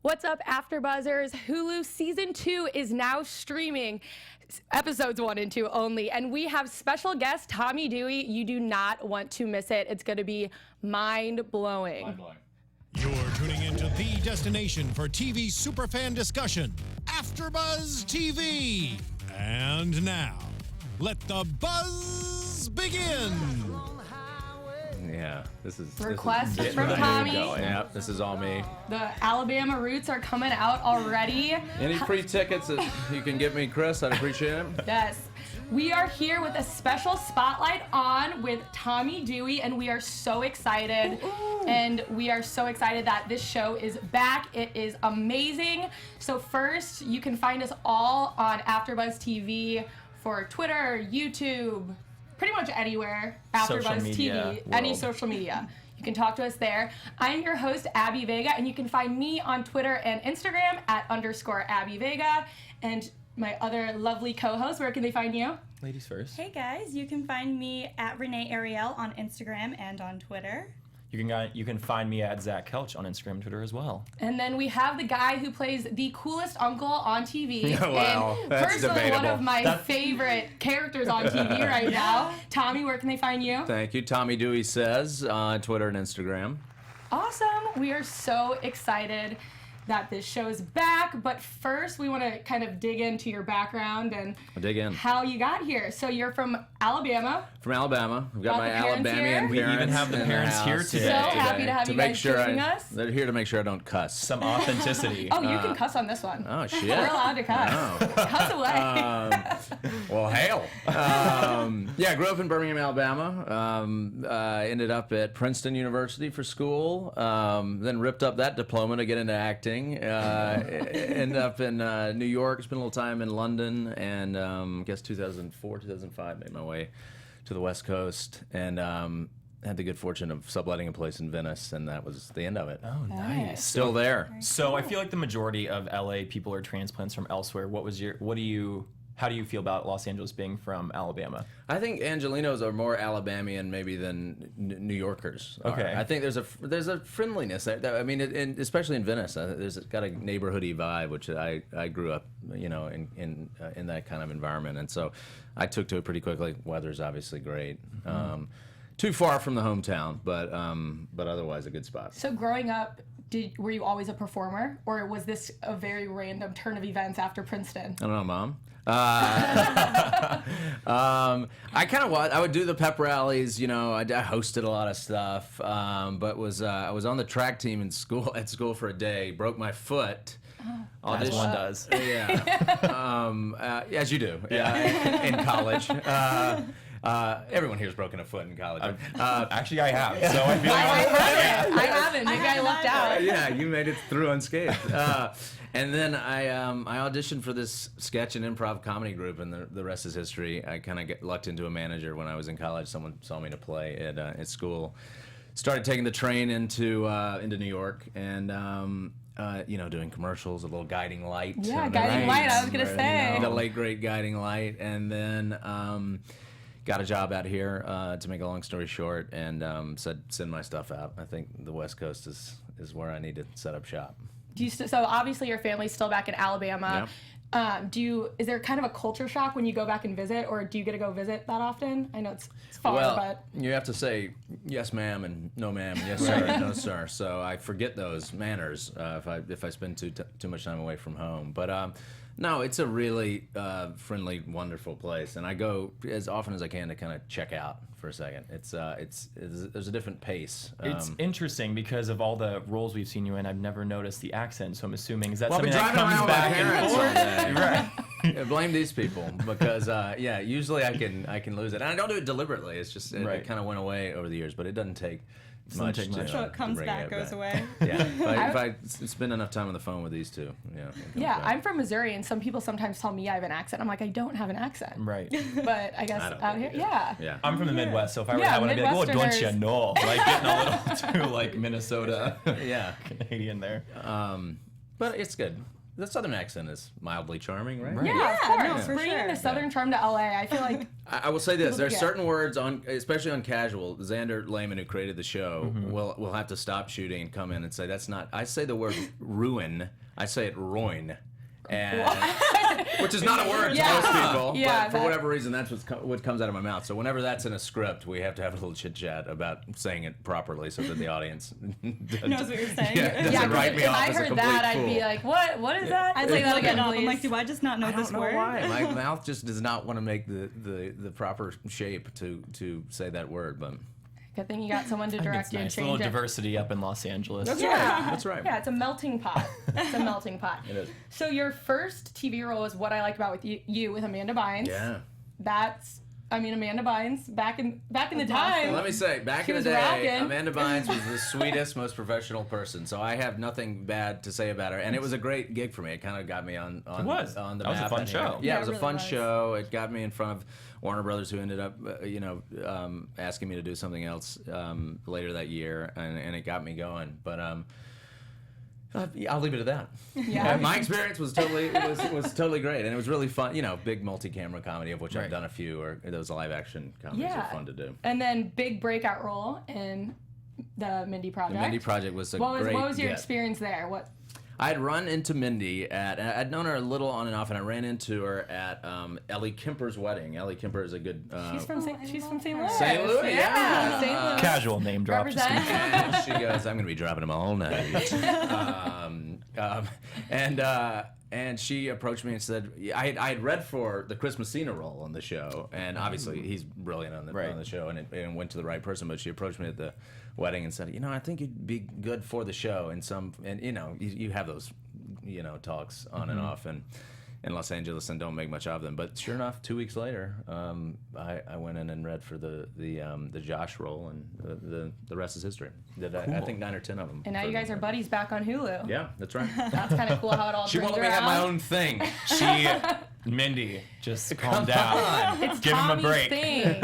What's up, AfterBuzzers? Hulu Season 2 is now streaming, episodes 1 and 2 only, and we have special guest Tommy Dewey. You do not want to miss it. It's going to be mind-blowing. Mind-blowing. You're tuning into the destination for TV superfan discussion, AfterBuzz TV. And now, let the buzz begin. Yeah, this is Request this is from getting Tommy. going. Yep, this is all me. The Alabama roots are coming out already. Any free tickets that you can give me, Chris? I'd appreciate them. Yes. We are here with a special spotlight on with Tommy Dewey, and we are so excited. And we are so excited that this show is back. It is amazing. So first, you can find us all on AfterBuzz TV for Twitter, YouTube, pretty much anywhere. AfterBuzz TV, any social media. You can talk to us there. I'm your host, Abby Vega, and you can find me on Twitter and Instagram at _Abby Vega. And my other lovely co-host, where can they find you? Ladies first. Hey guys, you can find me at Renee Ariel on Instagram and on Twitter. You can find me at Zach Kelch on Instagram and Twitter as well. And then we have the guy who plays the coolest uncle on TV. Wow, and that's personally debatable. one of my favorite characters on TV right now. Tommy, where can they find you? Thank you. Tommy Dewey Says on Twitter and Instagram. Awesome. We are so excited that this show's back, but first we want to kind of dig into your background and how you got here. So you're from Alabama. From Alabama. We've got my the parents Alabamian here? parents. We even have the in parents here house. today. So happy to have you guys joining us. They're here to make sure I don't cuss. Some authenticity. Oh, you can cuss on this one. Oh, shit. We're allowed to cuss. Oh. Cuss away. Well, hail. Yeah, I grew up in Birmingham, Alabama. Ended up at Princeton University for school. Then ripped up that diploma to get into acting. Ended up in New York. Spent a little time in London. And I guess 2004, 2005, made my way to the West Coast. And had the good fortune of subletting a place in Venice. And that was the end of it. Oh, nice. Still there. So I feel like the majority of LA people are transplants from elsewhere. How do you feel about Los Angeles being from Alabama? I think Angelinos are more Alabamian maybe than New Yorkers are. Okay. I think there's a friendliness there. I mean, especially in Venice, there's got a neighborhoody vibe, which I grew up, in that kind of environment, and so I took to it pretty quickly. Weather's obviously great. Too far from the hometown, but otherwise a good spot. So growing up, were you always a performer, or was this a very random turn of events after Princeton? I don't know, Mom. I kind of was. I would do the pep rallies. I hosted a lot of stuff, but I was on the track team at school for a day. Broke my foot. As one does. Yeah. As you do. Yeah. In college. Everyone here's broken a foot in college. Actually, I have. So I feel I haven't. Maybe I lucked out. Yeah, you made it through unscathed. And then I auditioned for this sketch and improv comedy group, and the rest is history. I kind of lucked into a manager when I was in college. Someone saw me to play at school. Started taking the train into New York, and doing commercials, a little guiding light. Yeah, guiding light. I was gonna say the late great guiding light, and then. Got a job out here, to make a long story short, and said send my stuff out. I think the West Coast is where I need to set up shop. So obviously your family's still back in Alabama. Yeah. Is there kind of a culture shock when you go back and visit, or do you get to go visit that often? I know it's far, but you have to say yes, ma'am, and no, ma'am, yes, sir, and no, sir. So I forget those manners if I spend too much time away from home. But no, it's a really friendly, wonderful place, and I go as often as I can to kind of check out for a second. There's a different pace. It's interesting because of all the roles we've seen you in. I've never noticed the accent, so I'm assuming is that Well, something I've that been comes driving around with my back parents and all forth? day. Yeah, blame these people because usually I can lose it, and I don't do it deliberately. It's just it kind of went away over the years, but it doesn't take much. So it comes back, goes away. Yeah, if I spend enough time on the phone with these two, yeah. I'm from Missouri, and some people sometimes tell me I have an accent. I'm like, I don't have an accent. Right. But I guess out here, yeah. I'm from the Midwest, so if I were to have one, I'd be like, oh, don't you know? Like getting a little too like Minnesota, yeah, Canadian there. But it's good. the Southern accent is mildly charming, right? Yeah, of course. no, for Bringing sure. the Southern charm to LA, I feel like I will say this: there's forget. certain words on, especially on Casual. Xander Lehman, who created the show, will have to stop shooting and come in and say that's not. I say the word ruin. I say it ruin. And, which is not a word to Yeah. most people, Yeah, but for that- whatever reason, that's what comes out of my mouth. So whenever that's in a script, we have to have a little chit chat about saying it properly, so that the audience Knows what you're saying. doesn't yeah, write me if off I as a heard complete that, fool. I'd be like, what is that? I'd Say like that look again, it up. please. I'm like, do I just not know I this don't know word? why. My mouth just does not want to make the proper shape to say that word, but. Good thing you got someone to direct It's you and nice. A little change it. diversity up in Los Angeles. That's Yeah. right. That's right. Yeah, it's a melting pot. It's a melting pot. It is. So your first TV role is what I liked about with you with Amanda Bynes. Yeah. That's, I mean, Amanda Bynes back in the time. Let me say, back She in the was day, rocking. Amanda Bynes was the sweetest, most professional person. So I have nothing bad to say about her, and it was a great gig for me. It kind of got me on It was. on the That was a map fun out here. show. Yeah, Yeah, it was it a really fun was. show. It got me in front of Warner Brothers, who ended up, asking me to do something else later that year, and it got me going. But I'll leave it at that. Yeah. My experience was totally great, and it was really fun. You know, big multi-camera comedy, of which I've Right. done a few, or those live action comedies Yeah. are fun to do. And then big breakout role in the Mindy Project. The Mindy Project was a What great was your get. experience there? What? I had run into Mindy I'd known her a little on and off, and I ran into her at Ellie Kemper's wedding. Ellie Kemper is a good. She's from St. Louis. St. Louis, yeah. St. Louis. Casual name drop. Represent. And she goes, I'm going to be dropping them all night. And she approached me and said, I had read for the Chris Messina role on the show, and obviously he's brilliant on the show, and it went to the right person. But she approached me at the wedding and said, I think you'd be good for the show. And you have those, talks on and off, and in Los Angeles, and don't make much of them. But sure enough, 2 weeks later, I went in and read for the Josh role, and the rest is history. Did I think 9 or 10 of them. And now you guys are buddies back on Hulu. Yeah, that's right. That's kind of cool how it all She turns won't let me have around. my own thing. Mindy, just calm down. It's Give him a Tommy's break. thing.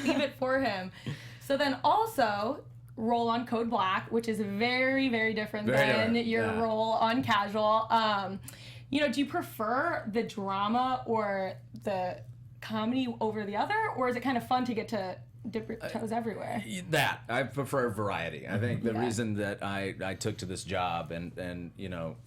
Leave it for him. So then also role on Code Black, which is very, very different Very than different, your yeah. role on Casual. Do you prefer the drama or the comedy over the other, or is it kind of fun to get to dip your toes everywhere? That I prefer variety. I think the Yeah. reason that I took to this job and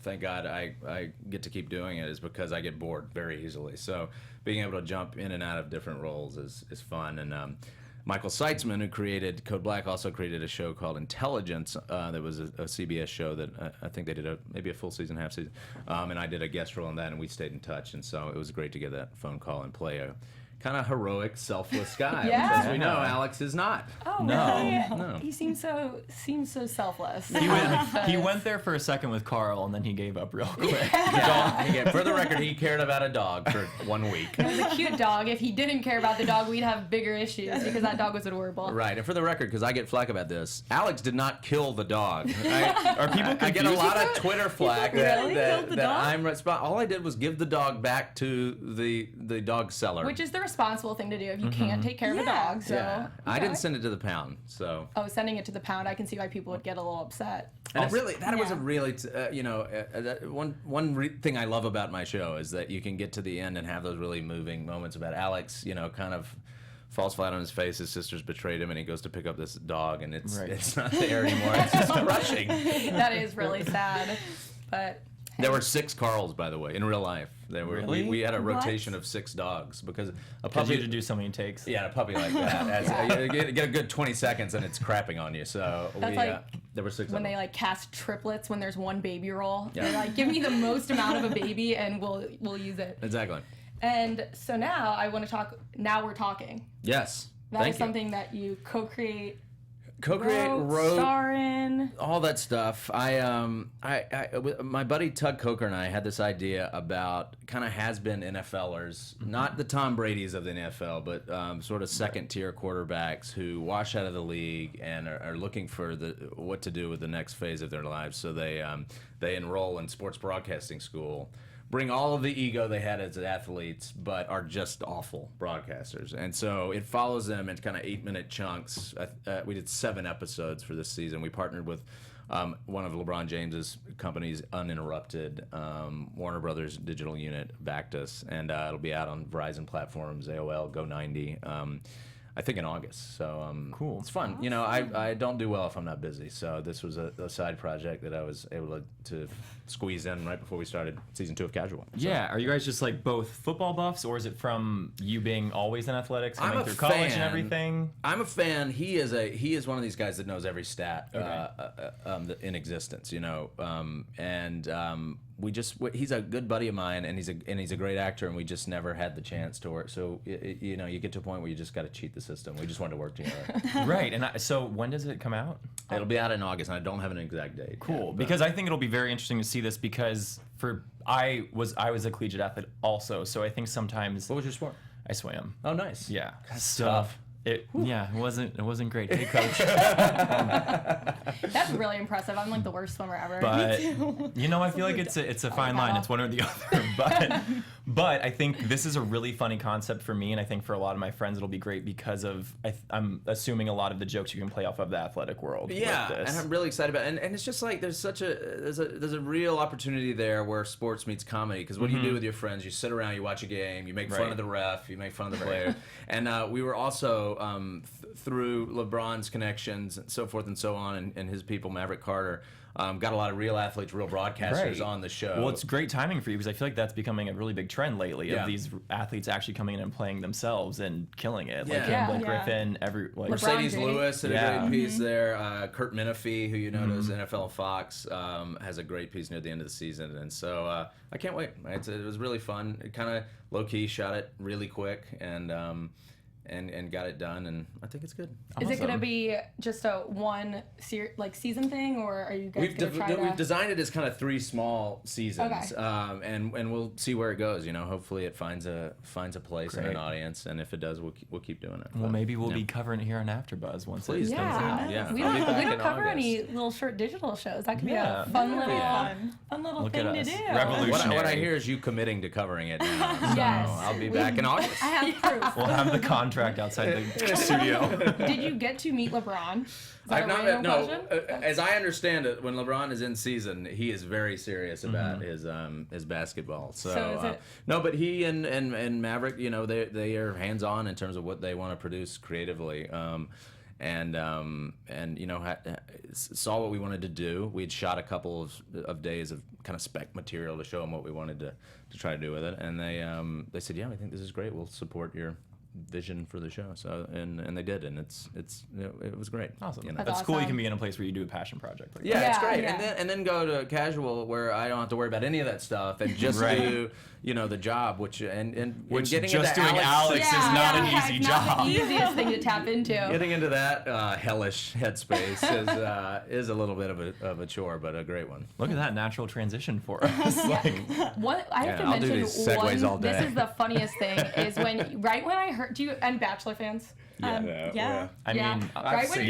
thank God I get to keep doing it is because I get bored very easily. So being able to jump in and out of different roles is fun. And Michael Seitzman, who created Code Black, also created a show called Intelligence that was a CBS show that I think they did maybe a full season, half season. And I did a guest role in that, and we stayed in touch. And so it was great to get that phone call and play a kind of heroic, selfless guy. Yeah. Which, as we know, Alex is not. Oh, No. really? No. He seems so selfless. He went there for a second with Carl, and then he gave up real quick. Yeah, for the record, he cared about a dog for 1 week. It was a cute dog. If he didn't care about the dog, we'd have bigger issues because that dog was adorable. Right, and for the record, because I get flack about this, Alex did not kill the dog. Are people I get a confused? lot of Twitter flack really that killed the dog? I'm responsible. All I did was give the dog back to the dog seller. Which is the responsible thing to do if you can't take care of a dog. So yeah, I okay. didn't send it to the pound, so. Oh, sending it to the pound, I can see why people would get a little upset. And it really, that was a Yeah. really, thing I love about my show is that you can get to the end and have those really moving moments about Alex, kind of falls flat on his face. His sister's betrayed him, and he goes to pick up this dog, and it's not there anymore. It's just crushing. That is really sad. But There were 6 Carls, by the way, in real life. There were. Really? We had a rotation of 6 dogs because a Because you puppy. had to do so many takes. Yeah, a puppy like that. You get a good 20 seconds and it's crapping on you. So That's like there were 6 when of they them. like cast triplets when there's one baby roll, Yeah. they're like, give me the most amount of a baby and we'll use it. Exactly. And so now I want to talk. Now we're talking. Yes. That Thank is you. something that you co-create, wrote, star in. all that stuff. My buddy Tug Coker and I had this idea about kind of has-been NFLers, not the Tom Brady's of the NFL, but sort of second-tier quarterbacks who wash out of the league and are looking for what to do with the next phase of their lives. So they enroll in sports broadcasting school, bring all of the ego they had as athletes, but are just awful broadcasters. And so it follows them in kind of 8-minute chunks. We did 7 episodes for this season. We partnered with one of LeBron James's companies, Uninterrupted, Warner Brothers digital unit, backed us, and it'll be out on Verizon platforms, AOL, Go90. I think in August, so cool. It's fun. You know, I don't do well if I'm not busy, so this was a side project that I was able to squeeze in right before we started season 2 of Casual. So. Yeah, are you guys just like both football buffs, or is it from you being always in athletics, I'm coming a through college fan. and everything? I'm a fan. He is one of these guys that knows every stat in existence, you know, he's a good buddy of mine, and he's a great actor, and we just never had the chance to work. So you know, you get to a point where you just got to cheat the system. We just wanted to work together. Right, and so when does it come out? It'll be out in August, and I don't have an exact date. Cool, yet, because I think it'll be very interesting to see this, because I was a collegiate athlete also, so I think sometimes what was your sport? I swam. Oh, nice. Yeah, That's tough. It wasn't great. Hey, coach. That's really impressive. I'm like the worst swimmer ever. But you know, I feel like it's a fine line. It's one or the other. But I think this is a really funny concept for me, and I think for a lot of my friends it'll be great because of I'm assuming a lot of the jokes you can play off of the athletic world. Yeah, with this. and I'm really excited about it. And it's just like there's a real opportunity there where sports meets comedy, because what do you do with your friends? You sit around, you watch a game, you make fun of the ref, you make fun of the player. And we were also through LeBron's connections and so forth and so on, and his people, Maverick Carter, got a lot of real athletes, real broadcasters on the show. Well, it's great timing for you, because I feel like that's becoming a really big trend lately of these athletes actually coming in and playing themselves and killing it. Like Blake Griffin, Mercedes James. Lewis had a great piece there. Kurt Menefee, who you know does NFL Fox, has a great piece near the end of the season, and so I can't wait. It was really fun. It kind of low key shot it really quick, and got it done, and I think it's good. Is it going to be just a season thing, or are you guys going to try to... We've designed it as kind of 3 small seasons, Okay. and we'll see where it goes. You know, hopefully it finds a place and an audience, and if it does, we'll keep doing it. Well, maybe we'll be covering it here on AfterBuzz once Please, it comes out. Yeah. We don't cover any little short digital shows. That could be a fun little Look thing at to us. do. Revolutionary. What I hear is you committing to covering it now. So Yes. I'll be back in August. I have proof. We'll have the contract outside the studio. Did you get to meet LeBron? Is that I've a not random no. question? As I understand it, when LeBron is in season, he is very serious about his basketball. So is it... no, but he and Maverick, you know, they are hands on in terms of what they want to produce creatively. And you know, saw what we wanted to do. We had shot a couple of days of kind of spec material to show them what we wanted to try to do with it, and they said, yeah, I think this is great. We'll support your vision for the show. So and they did, and it was great. Awesome. You know? That's cool. You awesome. can be in a place where you do a passion project like that. Yeah, it's great. Yeah. And then go to Casual, where I don't have to worry about any of that stuff, and just do, you know, the job, which getting just into doing Alex is not an easy it's job. not the easiest thing to tap into. Getting into that hellish headspace is a little bit of a chore, but a great one. Look at that natural transition for us. What I have to I'll do mention these segues all day. This is the funniest thing is when right when I heard and Bachelor fans. I mean, right when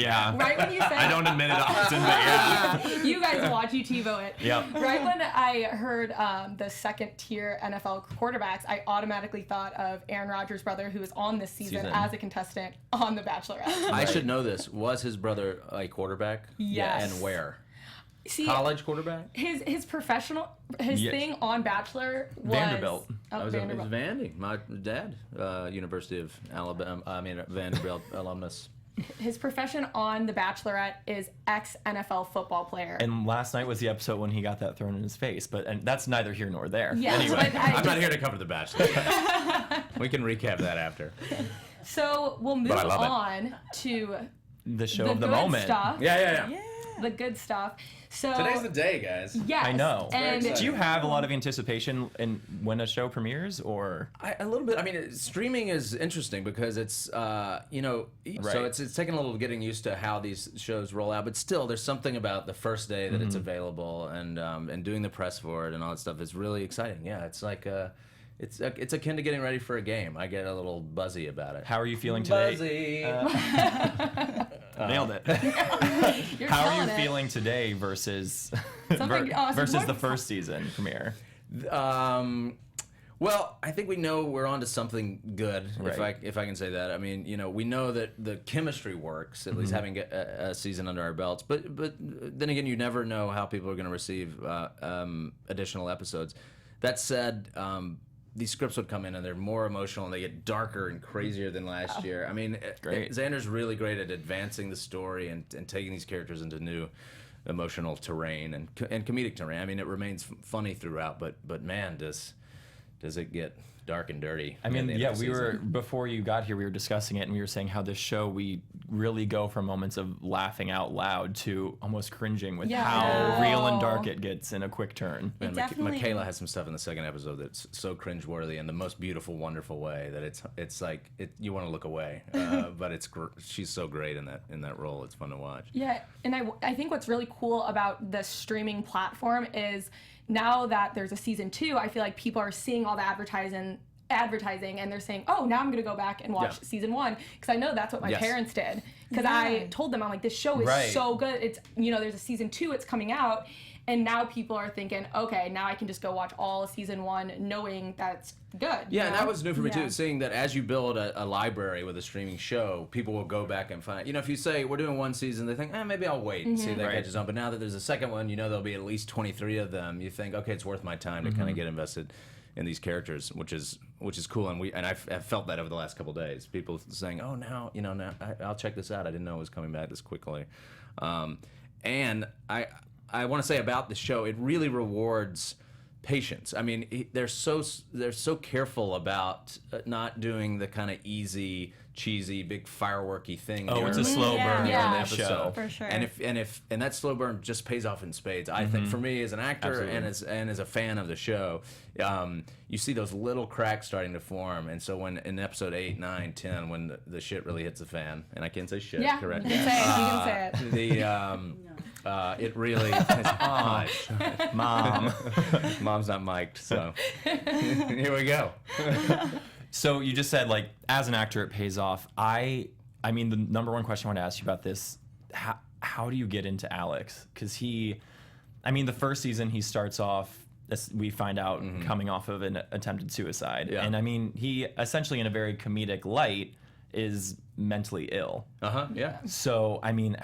you said I don't admit it often, but yeah. you guys watch TiVo it. Yep. Right when I heard the second tier NFL quarterbacks, I automatically thought of Aaron Rodgers' brother, who was on this season as a contestant on The Bachelorette. I should know this. Was his brother a quarterback? Yes. And where? See, College quarterback? His professional thing on Bachelor was Vanderbilt. Oh, It Vanderbilt. was Vandy. My dad, University of Alabama. I mean Vanderbilt alumnus. His profession on The Bachelorette is ex-NFL football player. And last night was the episode when he got that thrown in his face, and that's neither here nor there. Yeah, Anyway. but I'm not here to cover The Bachelor. We can recap that after. So we'll move I love it. on to The show the of the good moment. stuff. Yeah. The good stuff. So Today's the day, guys. yes, I know. And Very Do you have a lot of anticipation in when a show premieres, or? A little bit. I mean, streaming is interesting because it's, you know, so it's taking a little getting used to how these shows roll out. But still, there's something about the first day that it's available and doing the press for it and all that stuff is really exciting. Yeah, it's like it's akin to getting ready for a game. I get a little buzzy about it. How are you feeling today? Buzzy. Nailed it. you're How are killing you it. feeling today versus Something- versus the wonderful. first season premiere? Well, Well, I think we know we're onto something good, Right. if I can say that. I mean, we know that the chemistry works, at least having a season under our belts. But then again, you never know how people are going to receive additional episodes. That said, these scripts would come in and they're more emotional and they get darker and crazier than last year. I mean, Great. Xander's really great at advancing the story and taking these characters into new emotional terrain and comedic terrain. I mean, it remains funny throughout, but man, does it get dark and dirty. I mean, yeah, before you got here, we were discussing it, and we were saying how this show, we really go from moments of laughing out loud to almost cringing with how real and dark it gets in a quick turn. And definitely- Michaela has some stuff in the second episode that's so cringeworthy in the most beautiful, wonderful way that it's like you want to look away. But she's so great in that role. It's fun to watch. Yeah, and I think what's really cool about the streaming platform is now that there's a season 2, I feel like people are seeing all the advertising and they're saying, oh, now I'm going to go back and watch season 1, because I know that's what my parents did, because I told them, I'm like, this show is so good. It's, there's a season 2, it's coming out, and now people are thinking, okay, now I can just go watch all of season 1 knowing that's good. Yeah, and that was new for me too, seeing that as you build a library with a streaming show, people will go back and find, if you say we're doing 1 season, they think, maybe I'll wait and see if that catches on. But now that there's a second one, there'll be at least 23 of them. You think, okay, it's worth my time to kind of get invested in these characters, which is cool. And I've felt that over the last couple of days. People saying, oh, now I'll check this out. I didn't know it was coming back this quickly. And I want to say about the show, it really rewards patience. I mean, they're so careful about not doing the kind of easy, cheesy, big fireworky thing. Oh, it's a slow burn Yeah. on Yeah. the episode. For sure. And that slow burn just pays off in spades. I think for me as an actor and as a fan of the show, you see those little cracks starting to form. And so when in episode 8, 9, 10, when the shit really hits the fan, and I can't say shit, correct? You can say it. It really Mom. Mom's not mic'd, so here we go. So you just said, like, as an actor, it pays off. I mean, the number one question I want to ask you about this, how do you get into Alex? Because the first season, he starts off, as we find out, coming off of an attempted suicide. Yeah. And I mean, he essentially, in a very comedic light, is mentally ill. Yeah. So, I mean,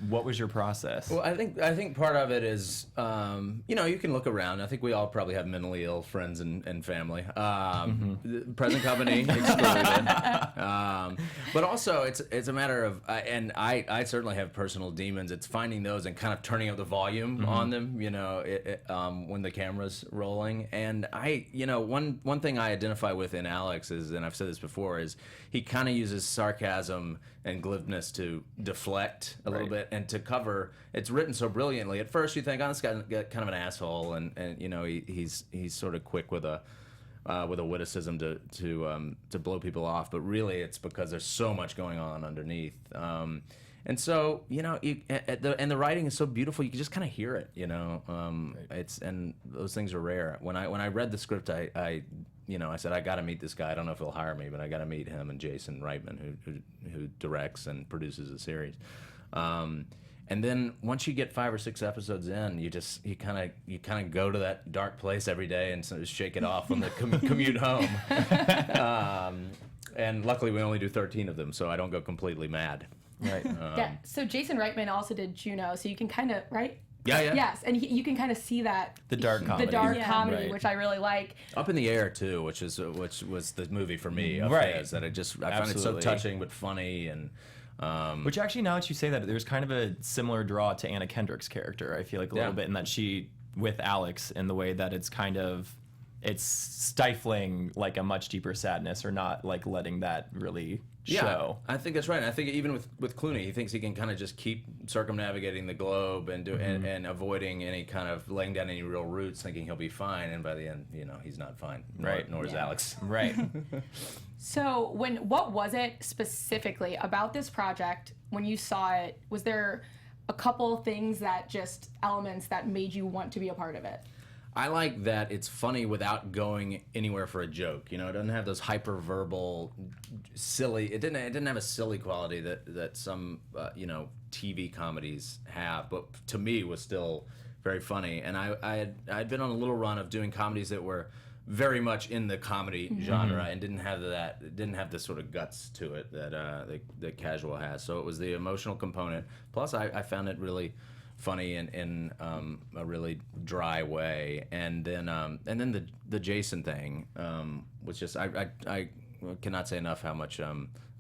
what was your process? Well, I think part of it is, you can look around. I think we all probably have mentally ill friends and family. The present company excluded. But also, it's a matter of, and I certainly have personal demons. It's finding those and kind of turning up the volume on them. When the camera's rolling. And one thing I identify with in Alex is, and I've said this before, is he kind of uses sarcasm and glibness to deflect a little bit and to cover. It's written so brilliantly. At first, you think, oh, this guy's kind of an asshole, and he's sort of quick with a witticism to blow people off. But really, it's because there's so much going on underneath. And so the writing is so beautiful. You can just kind of hear it. And those things are rare. When I read the script, I said, I got to meet this guy. I don't know if he'll hire me, but I got to meet him and Jason Reitman, who directs and produces the series. And then once you get 5 or 6 episodes in, you kind of go to that dark place every day and sort of shake it off on the commute home. And luckily, we only do 13 of them, so I don't go completely mad. Right. So Jason Reitman also did Juno, so you can kind of, right? Yeah. Yes, and you can kind of see that The dark comedy. comedy, Right. which I really like. Up in the Air too, which was the movie for me. Of Right. his, that I find it so Absolutely. touching but funny and. Which actually, now that you say that, there's kind of a similar draw to Anna Kendrick's character, I feel like, a little bit, in that she, with Alex, in the way that it's stifling like a much deeper sadness, or not like letting that really show. I think that's right. And I think even with Clooney, he thinks he can kind of just keep circumnavigating the globe and and avoiding any kind of laying down any real roots, thinking he'll be fine. And by the end, he's not fine. Nor is Alex. Right. So what was it specifically about this project when you saw it? Was there a couple things elements that made you want to be a part of it? I like that it's funny without going anywhere for a joke. It doesn't have those hyperverbal, silly. It didn't have a silly quality that some TV comedies have, but to me was still very funny. And I'd been on a little run of doing comedies that were very much in the comedy genre and didn't have the sort of guts to it that Casual has. So it was the emotional component. Plus, I found it really funny in a really dry way, and then the Jason thing was just I cannot say enough how much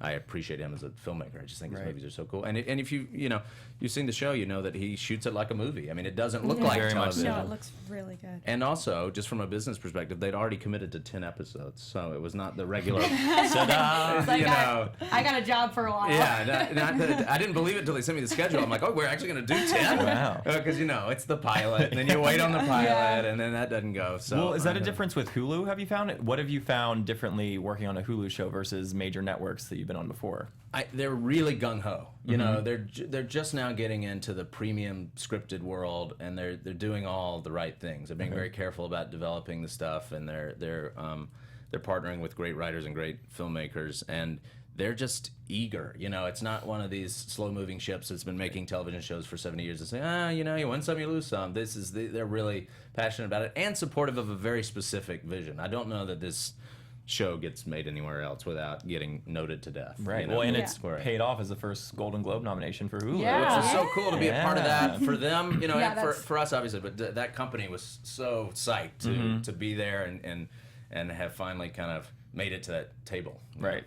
I appreciate him as a filmmaker. I just think his movies are so cool. And if you've seen the show, you know that he shoots it like a movie. I mean, it doesn't look like Very much television. No, it looks really good. And also, just from a business perspective, they'd already committed to 10 episodes, so it was not the regular. It's like, I got a job for a while. Yeah, I didn't believe it until they sent me the schedule. I'm like, oh, we're actually going to do 10? Wow. Because, it's the pilot, and then you wait on the pilot, and then that doesn't go. So, Well, is that a difference with Hulu? Have you found it? What have you found differently working on a Hulu show versus major networks that you've been on before? They're really gung-ho. They're just now getting into the premium scripted world, and they're doing all the right things. They're being very careful about developing the stuff, and they're partnering with great writers and great filmmakers, and they're just eager. It's not one of these slow-moving ships that's been making television shows for 70 years and say, you win some, you lose some. They're really passionate about it and supportive of a very specific vision. I don't know that this show gets made anywhere else without getting noted to death. Right. Well, and it's paid off as the first Golden Globe nomination for Hulu. Yeah. Which is so cool to be a part of that for them, Yeah, and for us obviously, but that company was so psyched to be there and have finally kind of made it to that table. Right.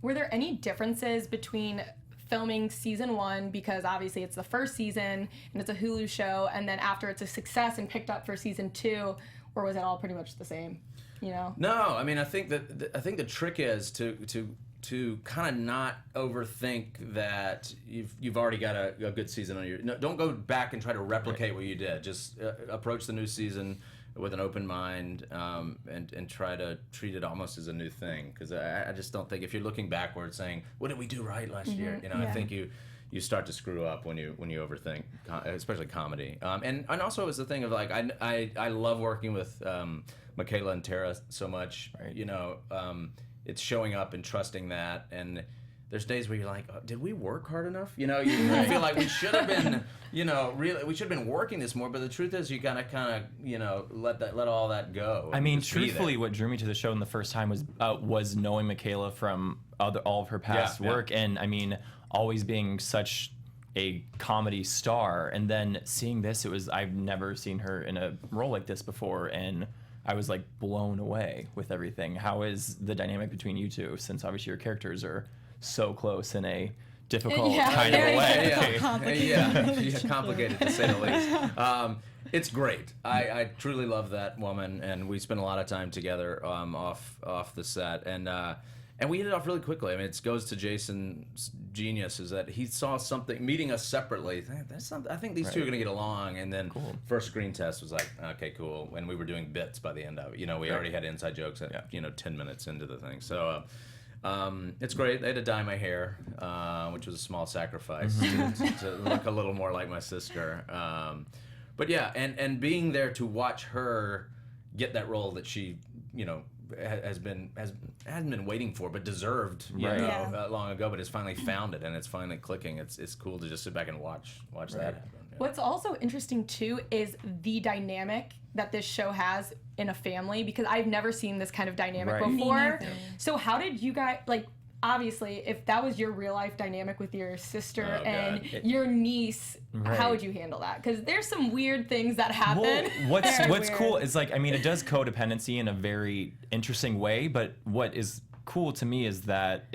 Were there any differences between filming season 1, because obviously it's the first season and it's a Hulu show, and then after it's a success and picked up for season 2, or was it all pretty much the same? No, I mean, I think the trick is to kind of not overthink that you've already got a good season on your. No, don't go back and try to replicate what you did. Just approach the new season with an open mind and try to treat it almost as a new thing. Because I just don't think if you're looking backwards saying what did we do right last year, I think you start to screw up when you overthink, especially comedy. And also it was the thing of like I love working with Michaela and Tara so much. Right. It's showing up and trusting that, and there's days where you're like, oh, did we work hard enough? You feel like we should have been, really, we should have been working this more. But the truth is, you gotta kind of, let all that go. I mean, truthfully, what drew me to the show in the first time was knowing Michaela from all of her past work, and I mean, always being such a comedy star, and then seeing this, I've never seen her in a role like this before, and I was like blown away with everything. How is the dynamic between you two, since obviously your characters are so close in a difficult kind of a way? Complicated to say the least. It's great. I truly love that woman, and we spent a lot of time together off the set, and we hit it off really quickly. I mean, it goes to Jason's genius is that he saw something, meeting us separately. I think these two are going to get along. And then first screen test was like, okay, cool. And we were doing bits by the end of it. We already had inside jokes at 10 minutes into the thing. So it's great. They had to dye my hair, which was a small sacrifice to look a little more like my sister. But yeah, and being there to watch her get that role that she, hasn't been waiting for, but deserved long ago, but has finally found it, and it's finally clicking. It's cool to just sit back and watch that happen. Yeah. What's also interesting too is the dynamic that this show has in a family, because I've never seen this kind of dynamic before. So how did you guys, obviously, if that was your real life dynamic with your sister and your niece, how would you handle that? Because there's some weird things that happen. Well, what's cool is it does codependency in a very interesting way, but what is cool to me is that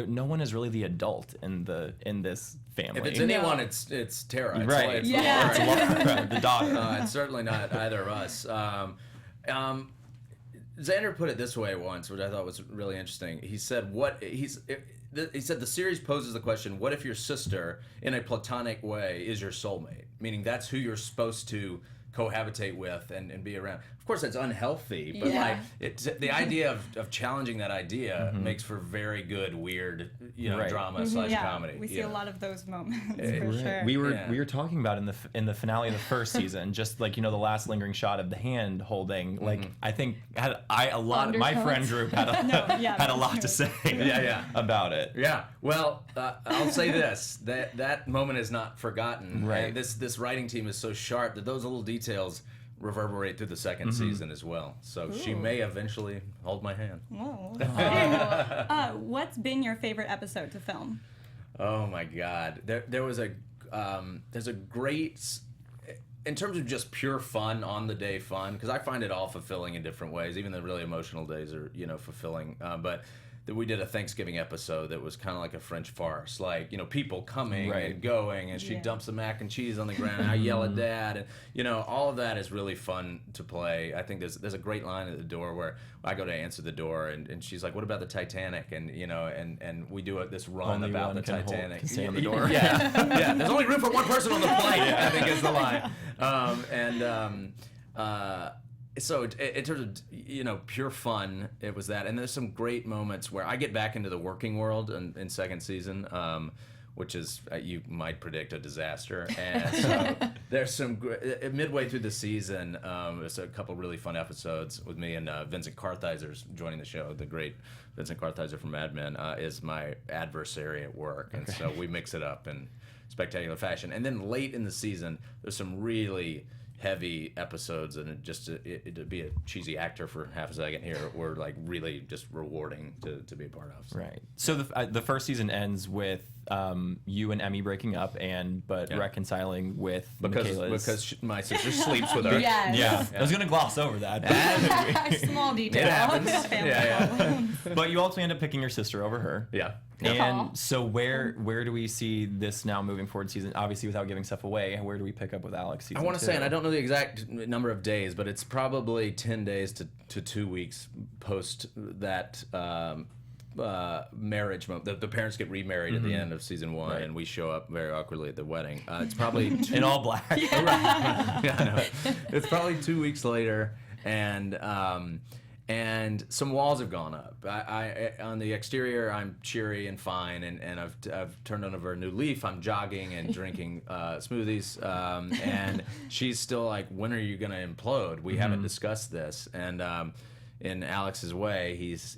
no one is really the adult in this family. If it's anyone, it's Tara. It's right. It's Laura, the daughter. It's certainly not either of us. Xander put it this way once, which I thought was really interesting. He said, he said the series poses the question, what if your sister, in a platonic way, is your soulmate? Meaning that's who you're supposed to cohabitate with and be around. Of course, that's unhealthy, but the idea of challenging that idea makes for very good, weird, drama / comedy. We see a lot of those moments for sure. We were talking about in the finale of the first season, just the last lingering shot of the hand holding. I think my friend group had a lot to say about it. Yeah. Well, I'll say this: that moment is not forgotten. Right. And this writing team is so sharp that those little details reverberate through the second season as well. So she may eventually hold my hand. Whoa. What's been your favorite episode to film? Oh my God, there's a great, in terms of just pure fun, on the day fun, because I find it all fulfilling in different ways. Even the really emotional days are fulfilling. But we did a Thanksgiving episode that was kind of like a French farce, like people coming and going, and she dumps the mac and cheese on the ground, and I yell at Dad, and all of that is really fun to play. I think there's a great line at the door where I go to answer the door, and she's like, "What about the Titanic?" And and we do this run Only about one the can Titanic. can stay on the door. Yeah. There's only room for one person on the plane. I think is the line. So in terms of pure fun, it was that, and there's some great moments where I get back into the working world in second season, which is you might predict a disaster. And so there's some midway through the season. There's a couple really fun episodes with me and Vincent Kartheiser's joining the show. The great Vincent Kartheiser from Mad Men is my adversary at work, and so we mix it up in spectacular fashion. And then late in the season, there's some really heavy episodes, and to be a cheesy actor for half a second here were like really just rewarding to be a part of. So. Right. So the first season ends with you and Emmy breaking up, but reconciling with because my sister sleeps with her. Yes. Yeah. I was gonna gloss over that. Small detail. It happens. Family But you ultimately end up picking your sister over her. Yeah. And so where do we see this now moving forward season? Obviously, without giving stuff away, where do we pick up with Alex season I want to 2? say, and I don't know the exact number of days, but it's probably 10 days to 2 weeks post that marriage moment. The parents get remarried at the end of season 1, and we show up very awkwardly at the wedding. It's probably in all black. Yeah, I know. It's probably 2 weeks later, and some walls have gone up. I on the exterior, I'm cheery and fine, and I've turned over a new leaf. I'm jogging and drinking smoothies, and she's still like, "When are you gonna implode? We haven't discussed this." And in Alex's way, he's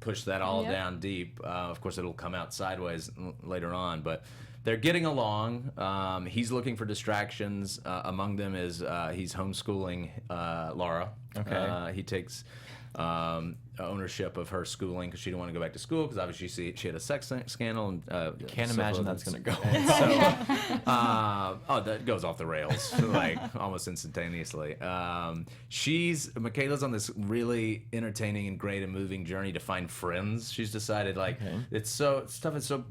pushed that all down deep. Of course, it'll come out sideways later on, but they're getting along. He's looking for distractions. Among them is he's homeschooling Laura. Okay. He takes ownership of her schooling because she didn't want to go back to school because obviously she had a sex scandal. And, Can't imagine that's going to go. So, that goes off the rails like almost instantaneously. Michaela's on this really entertaining and great and moving journey to find friends. She's decided stuff is so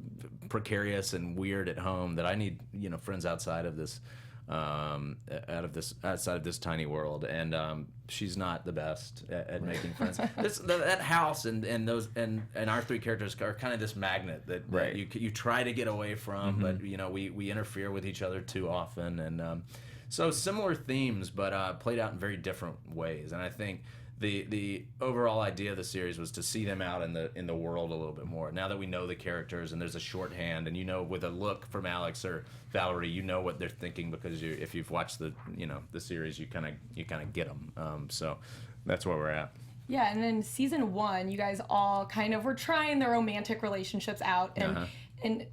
precarious and weird at home that I need friends outside of this. Outside of this tiny world, and she's not the best at making friends. That house and our three characters are kind of this magnet that you try to get away from, but we interfere with each other too often, and so similar themes, but played out in very different ways. And I think the overall idea of the series was to see them out in the world a little bit more. Now that we know the characters and there's a shorthand, and with a look from Alex or Valerie, what they're thinking because if you've watched the series, you kind of get them. So that's where we're at. Yeah, and then season 1, you guys all kind of were trying the romantic relationships out, and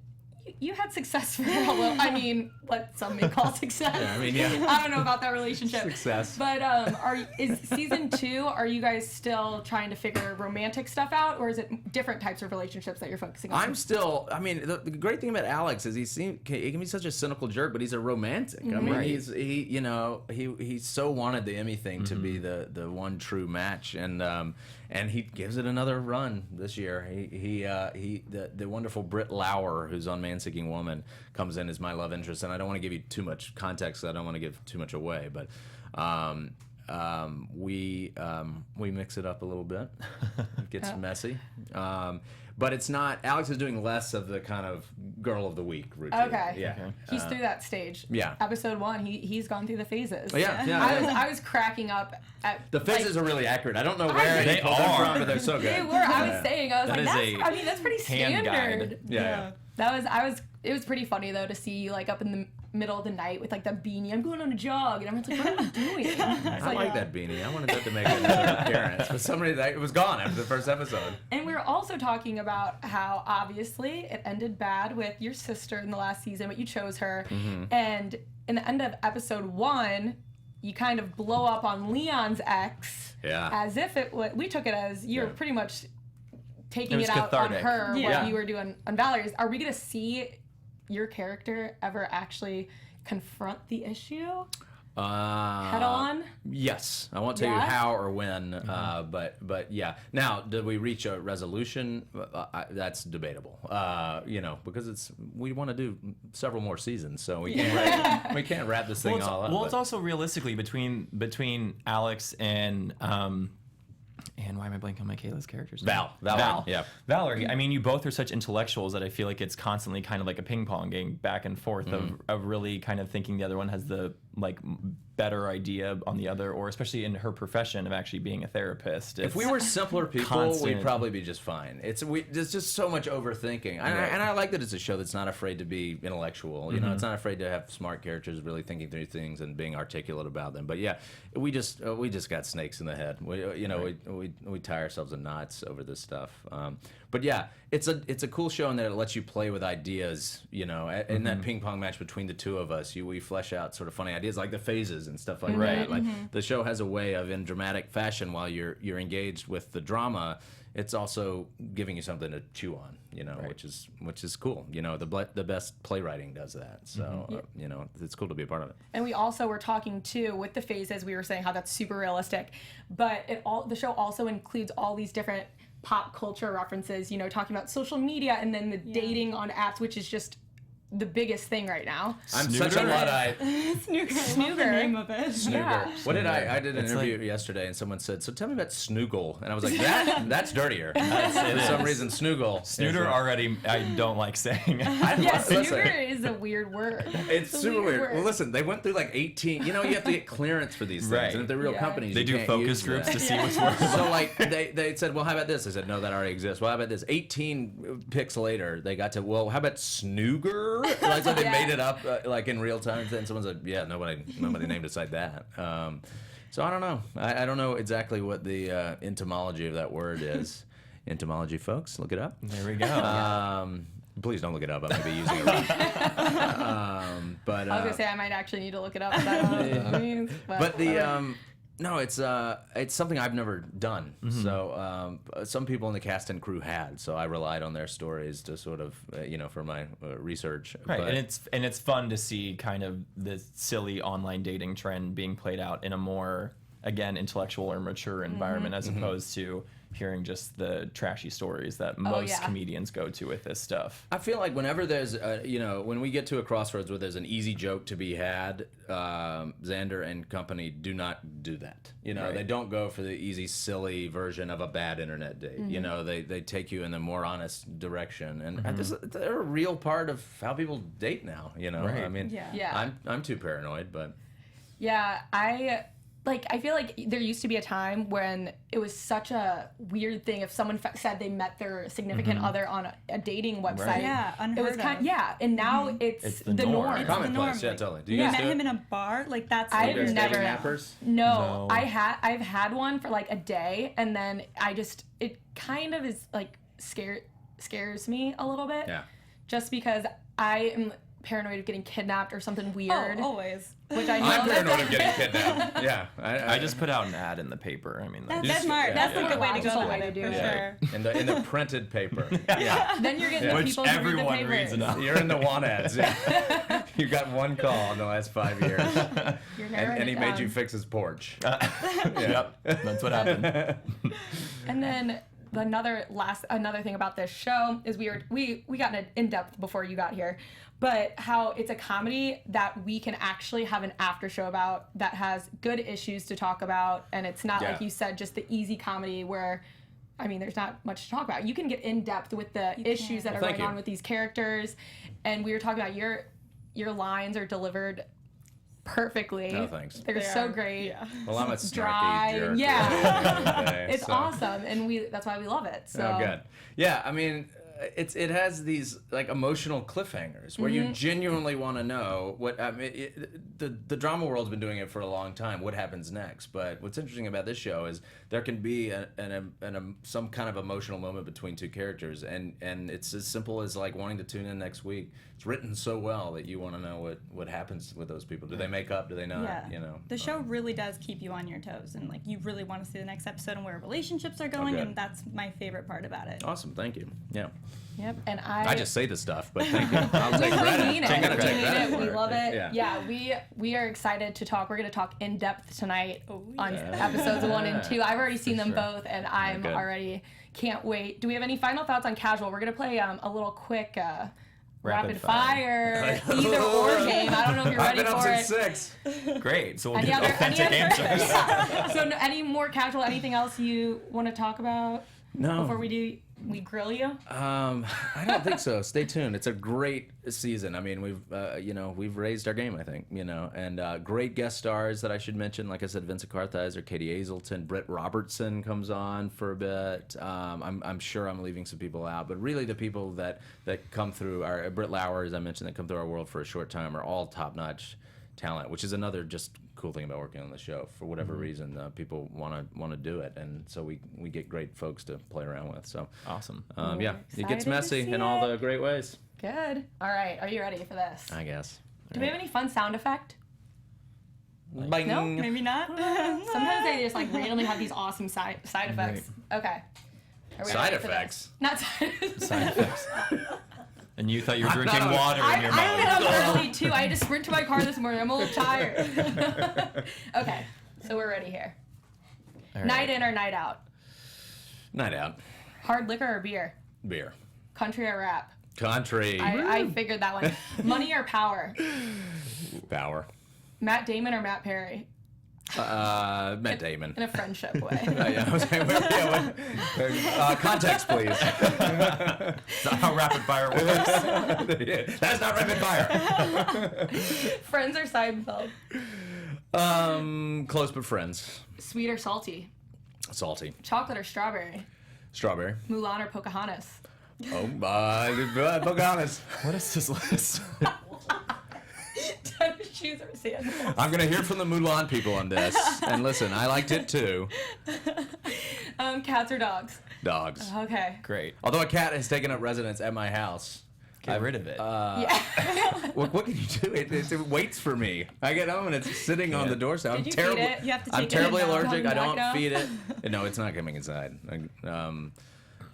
you had success for a little. I mean, what some may call success. I don't know about that relationship. Success. But is season 2? Are you guys still trying to figure romantic stuff out, or is it different types of relationships that you're focusing on? I'm still. I mean, the great thing about Alex is he can be such a cynical jerk, but he's a romantic. I mean, he so wanted the Emmy thing to be the one true match, and he gives it another run this year. The wonderful Britt Lauer, who's on Man Seeking Woman, comes in as my love interest, and I don't want to give you too much context. I don't want to give too much away, but we mix it up a little bit. It gets messy. But it's not. Alex is doing less of the kind of girl of the week routine. Okay. Yeah. Okay. He's through that stage. Yeah. Episode 1, he's gone through the phases. Yeah. I was cracking up at The phases are really accurate. I don't know where They he pulled them are. from, but they're so good. They were. I was saying. I was That like, is that's pretty hand standard. guide. Yeah. It was pretty funny though to see you like up in the middle of the night with like the beanie. I'm going on a jog, and I'm like, what am I doing? I like that beanie. I wanted that to make another appearance, but it was gone after the first episode. And we were also talking about how obviously it ended bad with your sister in the last season, but you chose her. And in the end of episode 1, you kind of blow up on Leon's ex as if we took it as you were pretty much taking it out cathartic. on her what you were doing on Valerie's. Are we going to see your character ever actually confront the issue head on? Yes. I won't tell you how or when, but yeah. Now, did we reach a resolution? That's debatable. Because we want to do several more seasons, so we can't wrap this thing all up. Well, it's also realistically between Alex and why am I blanking on Michaela's character's name? Val. Yeah. Valerie. I mean, you both are such intellectuals that I feel like it's constantly kind of like a ping pong game back and forth of really kind of thinking the other one has the better idea on the other, or especially in her profession of actually being a therapist. If we were simpler people, we'd probably be just fine. There's just so much overthinking, and I like that it's a show that's not afraid to be intellectual. You know, it's not afraid to have smart characters really thinking through things and being articulate about them. But yeah, we just got snakes in the head. We tie ourselves in knots over this stuff. But yeah, it's a cool show in that it lets you play with ideas. You know, in that ping pong match between the two of us, we flesh out sort of funny ideas like the phases and stuff like that. Like the show has a way of, in dramatic fashion, while you're engaged with the drama, it's also giving you something to chew on. You know, which is cool. You know, the best playwriting does that. So it's cool to be a part of it. And we also were talking too with the phases. We were saying how that's super realistic, but the show also includes all these different pop culture references, you know, talking about social media and then the dating on apps, which is just the biggest thing right now. I'm such a Luddite. Snooger. The name of it. Snooger. Yeah. What did I did an interview yesterday, and someone said, "So tell me about Snoogle," and I was like, "That's dirtier." For some reason, Snoogle. Snooter already, I don't like saying. Snooger is a weird word. It's super weird. Well, listen, they went through like 18. You know, you have to get clearance for these things, and if they're real companies, they do focus groups to see what's worth. So like they said, well, how about this? I said, no, that already exists. Well, how about this? 18 picks later, they got to, well, how about Snooger? Like so they made it up like in real time, and someone said, yeah, nobody named a site that. So I don't know. I don't know exactly what the etymology of that word is. Entomology, folks, look it up. There we go. Please don't look it up. I might be using it wrong. But I was gonna say I might actually need to look it up. I don't know what it means, but the no, it's something I've never done. So some people in the cast and crew had, so I relied on their stories to sort of for my research. Right, But, and it's fun to see kind of the silly online dating trend being played out in a more, again, intellectual or mature environment as opposed to hearing just the trashy stories that most comedians go to with this stuff. I feel like whenever there's when we get to a crossroads where there's an easy joke to be had, Xander and company do not do that. They don't go for the easy, silly version of a bad internet date. They take you in a more honest direction, and they're a real part of how people date now. I mean, I'm too paranoid, but I feel like there used to be a time when it was such a weird thing if someone said they met their significant other on a dating website. Right. Yeah, unheard it was and now it's the norm. It's commonplace. the norm. Yeah, totally. Do you guys met do him it? in a bar? Like that's I've never. Nappers? No, I've had one for like a day, and then it kind of is like scares me a little bit. Yeah. Just because I am paranoid of getting kidnapped or something weird. Oh, always. Which I know I'm paranoid of getting kidnapped. Yeah. I just put out an ad in the paper. I mean, that's smart. That's a good way to go That's the about way to it, do for it. sure. In the printed paper. Yeah. Then you're getting the which people who read the everyone papers. reads enough. You're in the want ads. Yeah. You got one call in the last 5 years. And he made you fix his porch. Yep. That's what happened. And then another thing about this show is we got in depth before you got here, but how it's a comedy that we can actually have an after show about that has good issues to talk about, and it's not like you said, just the easy comedy where, I mean, there's not much to talk about. You can get in depth with the issues that are going on with these characters, and we were talking about your lines are delivered perfectly. No, thanks. They're so great. Yeah. Well, I'm a snarky Dry. jerk. Yeah. Day, It's awesome, and that's why we love it. So. Oh, good. Yeah, I mean, it has these like emotional cliffhangers where you genuinely want to know what. I mean, the drama world's been doing it for a long time. What happens next? But what's interesting about this show is there can be some kind of emotional moment between two characters, and it's as simple as like wanting to tune in next week. It's written so well that you want to know what happens with those people. Do they make up? Do they not? Yeah. You know, The show really does keep you on your toes, and like you really want to see the next episode and where relationships are going, good. and that's my favorite part about it. Awesome, thank you. Yeah. Yep, and I just say the stuff, but thank you. I'll take credit. We mean it. I'm gonna We take mean credit it. for We love it. Yeah. We are excited to talk. We're going to talk in depth tonight on episodes 1 and 2. I've already seen them both, and I'm good. already can't wait. Do we have any final thoughts on Casual? We're going to play a little quick rapid fire either or game. I don't know if you're ready I've been up for it. since 6. Great. So we'll Any get other authentic answers. Yeah. So any more Casual? Anything else you want to talk about No. before we grill you? I don't think so. Stay tuned. It's a great season. I mean, we've raised our game, I think, and great guest stars that I should mention. Like I said, Vincent Kartheiser, Katie Hazelton, Britt Robertson comes on for a bit. I'm sure I'm leaving some people out, but really the people that come through are Britt Lauer, as I mentioned, that come through our world for a short time are all top-notch talent, which is another just cool thing about working on the show. For whatever reason, people want to do it, and so we get great folks to play around with. So Awesome. yeah, it gets excited to messy see in all it. the great ways. Good. All right. Are you ready for this? I guess. Do we have any fun sound effect? Bing. No? Maybe not. Sometimes they just like randomly have these awesome side effects. Okay. Are we Side ready for effects? this? Not side Side effects. And you thought you were drinking water in your I've been mouth. up early too. I had to sprint to my car this morning. I'm a little tired. Okay. So we're ready here. All right. Night in or night out? Night out. Hard liquor or beer? Beer. Country or rap? Country. I figured that one. Money or power? Power. Matt Damon or Matt Perry? Matt Damon. In a friendship way. Yeah, I was saying, context, please. That's not how rapid fire works. That's not rapid fire. Friends or Seinfeld? Close but friends. Sweet or salty? Salty. Chocolate or strawberry? Strawberry. Mulan or Pocahontas? Oh, Pocahontas. What is this list? Tennis shoes or sandals? I'm going to hear from the Mulan people on this. And listen, I liked it too. Cats or dogs? Dogs. Okay. Great. Although a cat has taken up residence at my house. Get rid of it. Yeah. What can you do? It waits for me. I get home and it's sitting on the doorstep. I'm Did you feed terribly. it? You have to I'm take it terribly in now. allergic. I Knock don't it off? feed it. No, it's not coming inside.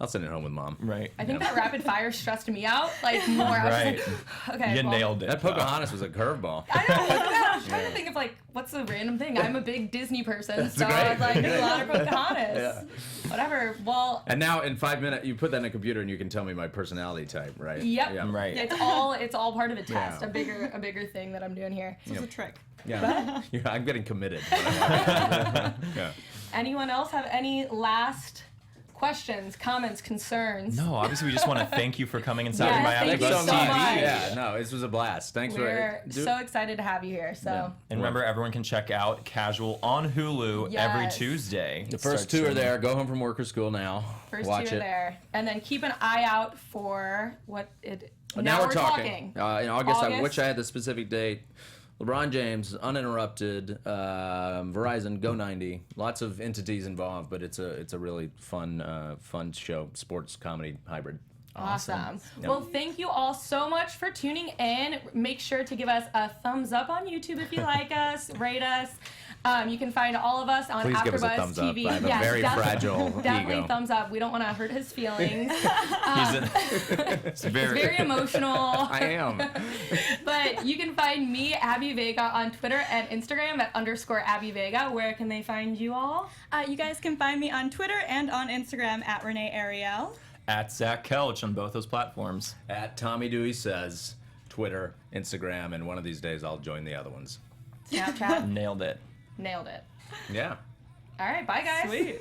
I'll send it home with Mom. Right. I think that rapid fire stressed me out like more. I was Right. just like, okay. You well, nailed it. That Pocahontas was a curveball. I know. I was trying to think of like what's the random thing. I'm a big Disney person, so great. I was like Mulan or Pocahontas. Whatever. Well. And now in 5 minutes, you put that in a computer and you can tell me my personality type, right? Yep. Yeah. Right. It's all part of a test. Yeah. A bigger thing that I'm doing here. This is a trick. Yeah. I'm getting committed. Yeah. Anyone else have any last questions, comments, concerns? No, obviously we just want to thank you for coming and stopping Yes, by thank you AfterBuzz so TV. much. Yeah, no, this was a blast. Thanks We're for so excited to have you here. So. Yeah. And remember, everyone can check out Casual on Hulu every Yes. Tuesday. The first two are there. Go home from work or school now. First Watch two are it. there. And then keep an eye out for what it. Now we're talking. In August, I August. wish I had the specific date. LeBron James, uninterrupted. Verizon, Go 90. Lots of entities involved, but it's a really fun show, sports comedy hybrid. Awesome. Yep. Well, thank you all so much for tuning in. Make sure to give us a thumbs up on YouTube if you like us, rate us. You can find all of us on Please AfterBuzz give us a thumbs up. TV. I have a very fragile Definitely ego. thumbs up. We don't want to hurt his feelings. It's Very emotional. I am. But you can find me, Abby Vega, on Twitter and Instagram at _Abby Vega. Where can they find you all? You guys can find me on Twitter and on Instagram at Renee Ariel. at Zach Kelch on both those platforms. At Tommy Dewey Says, Twitter, Instagram, and one of these days I'll join the other ones. Snapchat. Nailed it. Nailed it. Yeah. All right, bye guys. Sweet.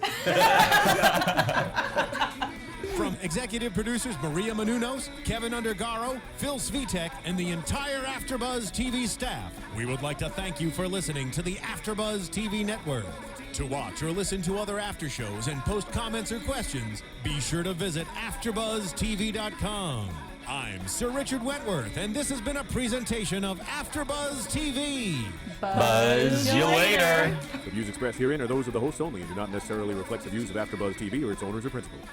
From executive producers Maria Menounos, Kevin Undergaro, Phil Svitek, and the entire AfterBuzz TV staff, we would like to thank you for listening to the AfterBuzz TV network. To watch or listen to other after shows and post comments or questions, be sure to visit AfterBuzzTV.com. I'm Sir Richard Wentworth, and this has been a presentation of AfterBuzz TV. Buzz you later. The views expressed herein are those of the hosts only and do not necessarily reflect the views of AfterBuzz TV or its owners or principals.